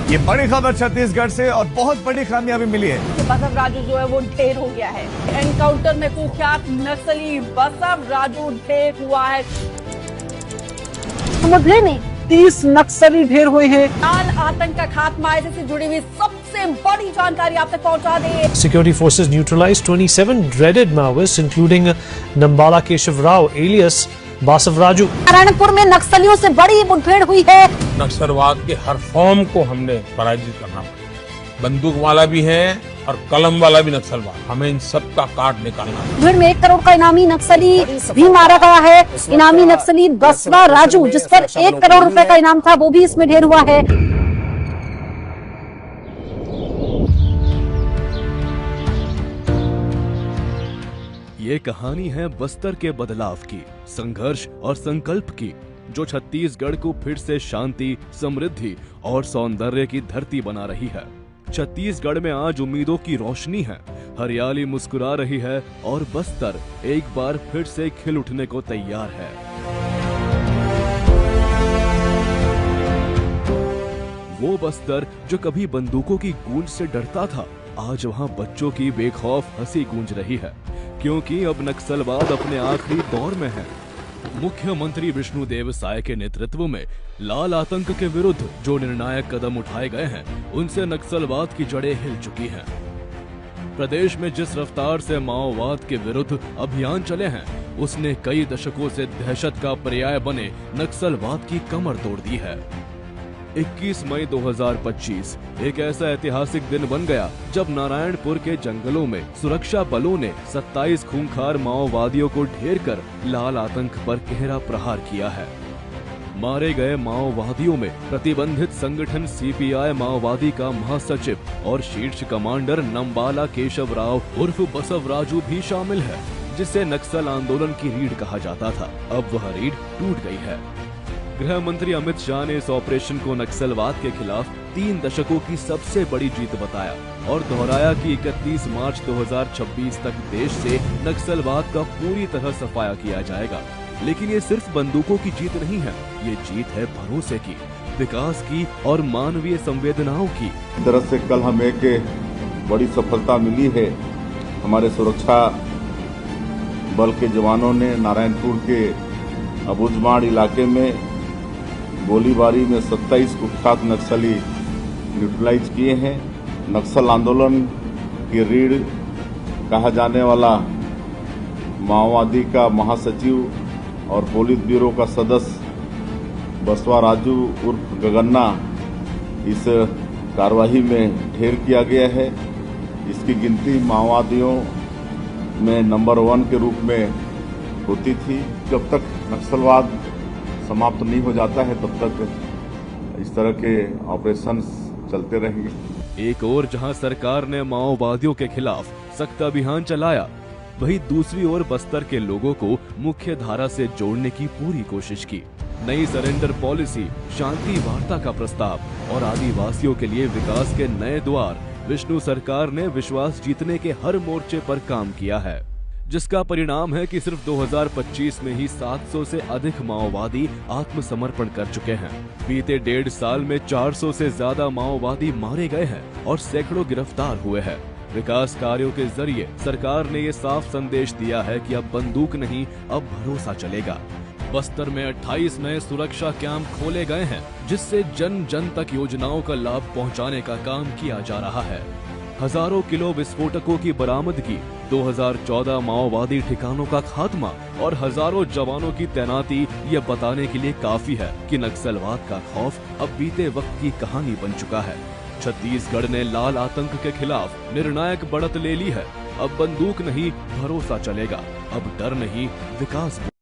ये बड़ी खबर छत्तीसगढ़ से और बहुत बड़ी कामयाबी मिली है। बसव राजू जो है वो ढेर हो गया है। एनकाउंटर में कुख्यात नक्सली बसव राजू ढेर हुआ है। मुठभेड़ में 30 नक्सली ढेर हुए हैं। लाल आतंक का खात्मा से जुड़ी हुई सबसे बड़ी जानकारी आप तक पहुंचा दें। Security forces neutralized 27 dreaded Maoists, including Nambala Keshav Rao, alias Basava Raju. Narayanpur में नक्सलियों से बड़ी मुठभेड़ हुई है। नक्सलवाद के हर फॉर्म को हमने पराजित करना पड़ा। बंदूक वाला भी है और कलम वाला भी नक्सलवाद, हमें इन सब का काट निकालना है। मुठभेड़ में 1 करोड़ का इनामी नक्सली भी मारा गया है। इनामी नक्सली बसवा राजू, जिस पर 1 करोड़ रुपए का इनाम था, वो भी इसमें ढेर हुआ है। ये कहानी है बस्तर के बदलाव की, संघर्ष और संकल्प की, जो छत्तीसगढ़ को फिर से शांति, समृद्धि और सौंदर्य की धरती बना रही है। छत्तीसगढ़ में आज उम्मीदों की रोशनी है, हरियाली मुस्कुरा रही है और बस्तर एक बार फिर से खिल उठने को तैयार है। वो बस्तर जो कभी बंदूकों की गूंज से डरता था, आज वहां बच्चों की बेखौफ हंसी गूंज रही है, क्योंकि अब नक्सलवाद अपने आखिरी दौर में है। मुख्यमंत्री विष्णुदेव साय के नेतृत्व में लाल आतंक के विरुद्ध जो निर्णायक कदम उठाए गए हैं, उनसे नक्सलवाद की जड़ें हिल चुकी हैं। प्रदेश में जिस रफ्तार से माओवाद के विरुद्ध अभियान चले हैं, उसने कई दशकों से दहशत का पर्याय बने नक्सलवाद की कमर तोड़ दी है। 21 मई 2025 एक ऐसा ऐतिहासिक दिन बन गया जब नारायणपुर के जंगलों में सुरक्षा बलों ने 27 खूंखार माओवादियों को ढेर कर लाल आतंक पर गहरा प्रहार किया है। मारे गए माओवादियों में प्रतिबंधित संगठन सीपीआई माओवादी का महासचिव और शीर्ष कमांडर नंबाला केशव राव उर्फ बसव राजू भी शामिल है, जिसे नक्सल आंदोलन की रीढ़ कहा जाता था। अब वह रीढ़ टूट गई है। गृह मंत्री अमित शाह ने इस ऑपरेशन को नक्सलवाद के खिलाफ 3 दशकों की सबसे बड़ी जीत बताया और दोहराया कि 31 मार्च 2026 तक देश से नक्सलवाद का पूरी तरह सफाया किया जाएगा। लेकिन ये सिर्फ बंदूकों की जीत नहीं है, ये जीत है भरोसे की, विकास की और मानवीय संवेदनाओं की। इस तरह से कल हमें एक बड़ी सफलता मिली है। हमारे सुरक्षा बल के जवानों ने नारायणपुर के अबुझमाड़ इलाके में गोलीबारी में 27 कुख्यात नक्सली न्यूट्रलाइज किए हैं। नक्सल आंदोलन की रीढ़ कहा जाने वाला माओवादी का महासचिव और पुलिस ब्यूरो का सदस्य बसवा राजू उर्फ गगन्ना इस कार्रवाई में ढेर किया गया है। इसकी गिनती माओवादियों में नंबर 1 के रूप में होती थी। जब तक नक्सलवाद समाप्त नहीं हो जाता है, तब तक इस तरह के ऑपरेशंस चलते रहेंगे। एक ओर जहां सरकार ने माओवादियों के खिलाफ सख्त अभियान चलाया, वहीं दूसरी ओर बस्तर के लोगों को मुख्य धारा से जोड़ने की पूरी कोशिश की। नई सरेंडर पॉलिसी, शांति वार्ता का प्रस्ताव और आदिवासियों के लिए विकास के नए द्वार, विष्णु सरकार ने विश्वास जीतने के हर मोर्चे पर काम किया है, जिसका परिणाम है कि सिर्फ 2025 में ही 700 से अधिक माओवादी आत्मसमर्पण कर चुके हैं। बीते 1.5 साल में 400 से ज्यादा माओवादी मारे गए हैं और सैकड़ों गिरफ्तार हुए हैं। विकास कार्यों के जरिए सरकार ने ये साफ संदेश दिया है कि अब बंदूक नहीं, अब भरोसा चलेगा। बस्तर में 28 नए सुरक्षा कैंप खोले गए हैं, जिससे जन जन तक योजनाओं का लाभ पहुंचाने का काम किया जा रहा है। हजारों किलो विस्फोटकों की बरामदगी, 2014 माओवादी ठिकानों का खात्मा और हजारों जवानों की तैनाती ये बताने के लिए काफी है कि नक्सलवाद का खौफ अब बीते वक्त की कहानी बन चुका है। छत्तीसगढ़ ने लाल आतंक के खिलाफ निर्णायक बढ़त ले ली है। अब बंदूक नहीं, भरोसा चलेगा। अब डर नहीं, विकास।